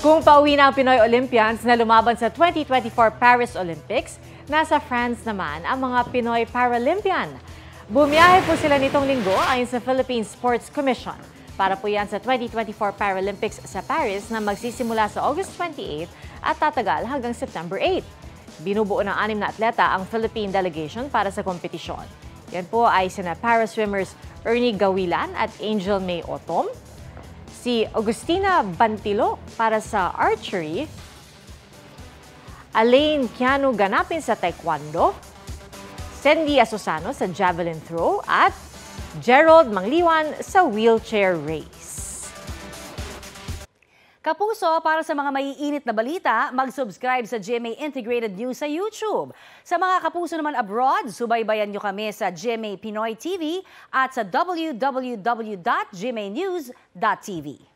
Kung pauwi na ang Pinoy Olympians na lumaban sa 2024 Paris Olympics, nasa France naman ang mga Pinoy Paralympian. Bumiyahe po sila nitong linggo ayon sa Philippine Sports Commission. Para po yan sa 2024 Paralympics sa Paris na magsisimula sa August 28 at tatagal hanggang September 8. Binubuo ng 6 na atleta ang Philippine delegation para sa kompetisyon. Yan po ay sina para swimmers Ernie Gawilan at Angel May Otom, si Agustina Bantilo para sa archery, Alain Kiano Ganapin sa taekwondo, Sendy Asusano sa javelin throw at Gerald Mangliwan sa wheelchair race. Kapuso, para sa mga maiinit na balita, mag-subscribe sa GMA Integrated News sa YouTube. Sa mga kapuso naman abroad, subaybayan nyo kami sa GMA Pinoy TV at sa www.gmanews.tv.